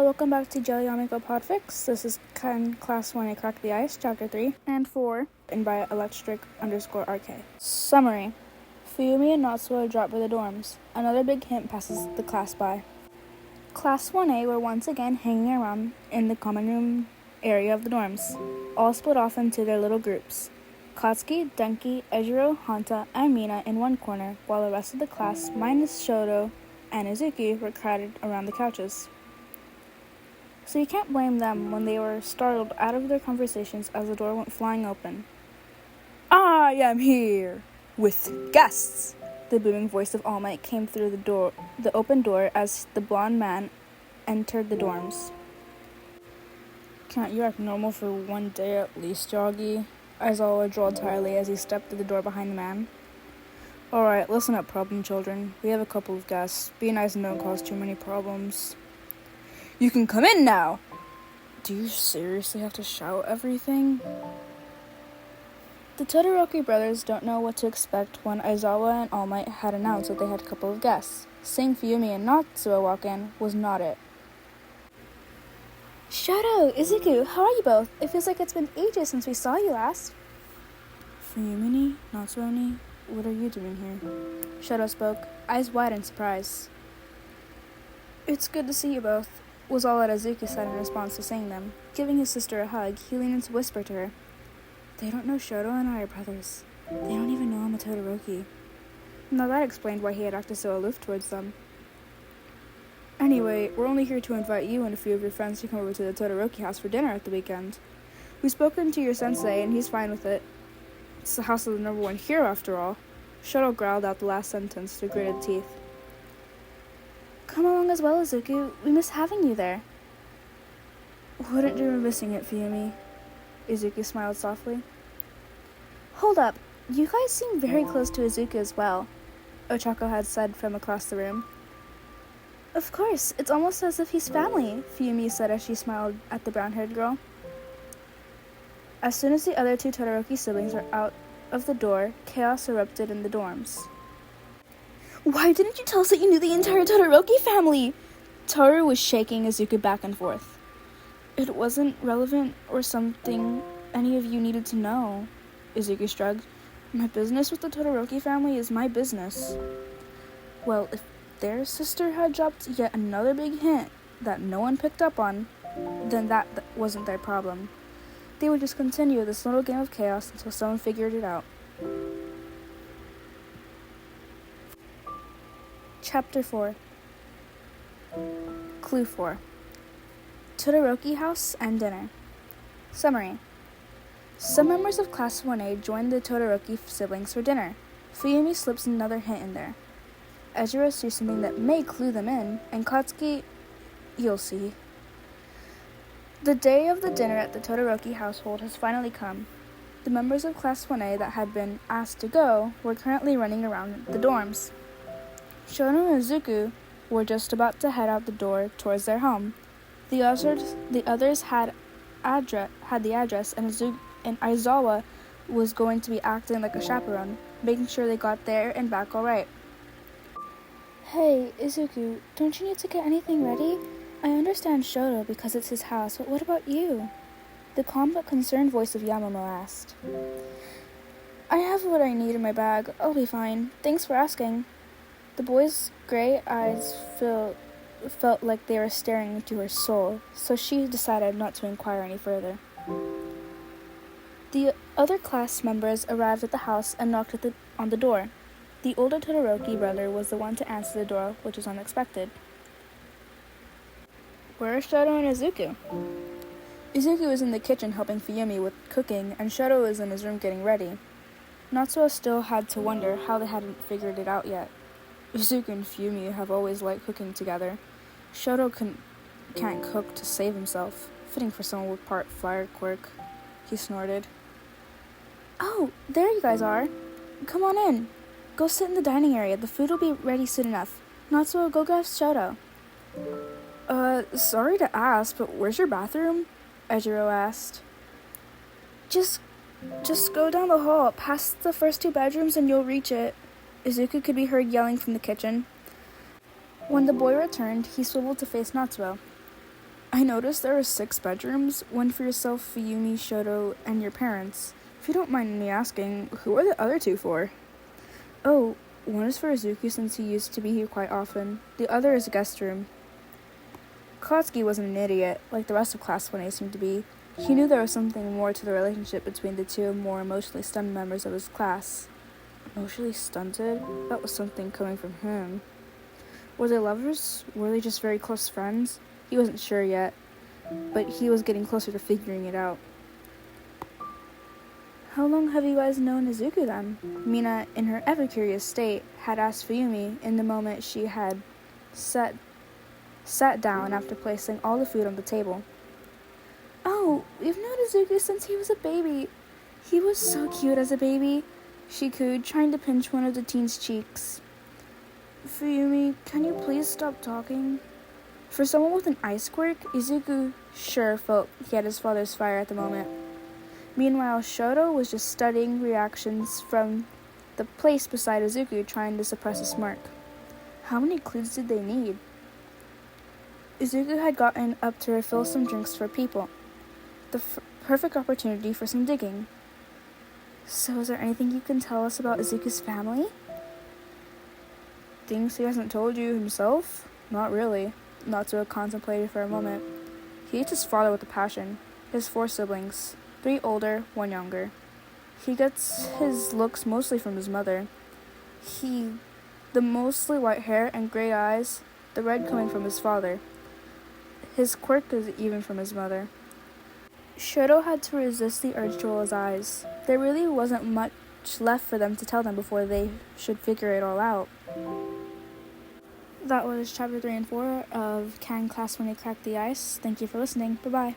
welcome back to Jelly Omega Podfix. This is Class 1A Crack the Ice, Chapter 3 and 4, and by electric_RK. Summary. Fuyumi and Natsuo drop by the dorms. Another big hint passes the class by. Class 1A were once again hanging around in the common room area of the dorms, all split off into their little groups. Katsuki, Denki, Ejiro, Hanta, and Mina in one corner, while the rest of the class, minus Shouto and Izuku, were crowded around the couches. So you can't blame them when they were startled out of their conversations as the door went flying open. "I am here with guests!" The booming voice of All Might came through the open door as the blonde man entered the dorms. "Can't you act normal for one day at least, Yogi?" Aizawa drawled tiredly as he stepped through the door behind the man. "Alright, listen up, problem children. We have a couple of guests. Be nice and don't cause too many problems." "You can come in now!" "Do you seriously have to shout everything?" The Todoroki brothers don't know what to expect when Aizawa and All Might had announced that they had a couple of guests. Seeing Fuyumi and Natsuo walk in was not it. "Shouto, Izuku, how are you both? It feels like it's been ages since we saw you last." "Fuyumi-ni, Natsuo-ni, what are you doing here?" Shouto spoke, eyes wide in surprise. "It's good to see you both," was all that Izuku said in response to seeing them. Giving his sister a hug, he leaned in to whisper to her, "They don't know Shouto and I are brothers. They don't even know I'm a Todoroki." Now that explained why he had acted so aloof towards them. "Anyway, we're only here to invite you and a few of your friends to come over to the Todoroki house for dinner at the weekend. We've spoken to your sensei and he's fine with it. It's the house of the number one hero after all." Shouto growled out the last sentence through gritted teeth. "Come along as well, Izuku. We miss having you there." "Wouldn't dream of missing it, Fuyumi." Izuku smiled softly. "Hold up. You guys seem very close to Izuku as well," Ochako had said from across the room. "Of course, it's almost as if he's family," Fuyumi said as she smiled at the brown-haired girl. As soon as the other two Todoroki siblings were out of the door, chaos erupted in the dorms. "Why didn't you tell us that you knew the entire Todoroki family?" Toru was shaking Izuku back and forth. "It wasn't relevant or something any of you needed to know," Izuku shrugged. "My business with the Todoroki family is my business." Well, if their sister had dropped yet another big hint that no one picked up on, then that wasn't their problem. They would just continue this little game of chaos until someone figured it out. Chapter 4. Clue 4. Todoroki House and Dinner. Summary. Some members of Class 1A joined the Todoroki siblings for dinner. Fuyumi slips another hint in there. Ejiro sees something that may clue them in, and Katsuki, you'll see. The day of the dinner at the Todoroki household has finally come. The members of Class 1A that had been asked to go were currently running around the dorms. Shouto and Izuku were just about to head out the door towards their home. The others had the address, and Aizawa was going to be acting like a chaperone, making sure they got there and back all right. "Hey, Izuku, don't you need to get anything ready? I understand Shouto because it's his house, but what about you?" The calm but concerned voice of Yamamoto asked. "I have what I need in my bag. I'll be fine. Thanks for asking." The boy's gray eyes felt like they were staring into her soul, so she decided not to inquire any further. The other class members arrived at the house and knocked on the door. The older Todoroki brother was the one to answer the door, which was unexpected. "Where are Shouto and Izuku?" Izuku was in the kitchen helping Fuyumi with cooking, and Shouto was in his room getting ready. Natsuo still had to wonder how they hadn't figured it out yet. Izuku and Fuyumi have always liked cooking together. Shouto can't cook to save himself. Fitting for someone with part flyer quirk. He snorted. "Oh, there you guys are. Come on in. Go sit in the dining area. The food will be ready soon enough. Natsuo, go grab Shouto." Sorry to ask, but where's your bathroom?" Ejiro asked. Just go down the hall, past the first two bedrooms, and you'll reach it." Izuku could be heard yelling from the kitchen. When the boy returned, he swiveled to face Natsuo. I noticed there are 6 bedrooms, one for yourself, Fuyumi, Shouto, and your parents. If you don't mind me asking, who are the other 2 for? Oh, one is for Izuku since he used to be here quite often. The other is a guest room. Klotsky wasn't an idiot, like the rest of Class 1A seemed to be. He knew there was something more to the relationship between the 2 more emotionally stunned members of his class. Emotionally stunted? That was something coming from him. Were they lovers? Were they just very close friends? He wasn't sure yet, but he was getting closer to figuring it out. How long have you guys known Izuku then? Mina, in her ever-curious state, had asked Fuyumi in the moment she had sat down after placing all the food on the table. Oh, we've known Izuku since he was a baby. He was so cute as a baby, she cooed, trying to pinch one of the teen's cheeks. Fuyumi, can you please stop talking? For someone with an ice quirk, Izuku sure felt he had his father's fire at the moment. Meanwhile, Shouto was just studying reactions from the place beside Izuku, trying to suppress a smirk. How many clues did they need? Izuku had gotten up to refill some drinks for people. The perfect opportunity for some digging. So is there anything you can tell us about Izuku's family? Things he hasn't told you himself? Not really. Natsuo contemplated for a moment. He hates his father with a passion. He has 4 siblings. 3 older, 1 younger. He gets his looks mostly from his mother. The mostly white hair and gray eyes, the red coming from his father. His quirk is even from his mother. Shouto had to resist the urge to roll his eyes. There really wasn't much left for them to tell them before they should figure it all out. That was chapter 3 and 4 of Can Class 1A Crack the Ice? Thank you for listening. Bye-bye.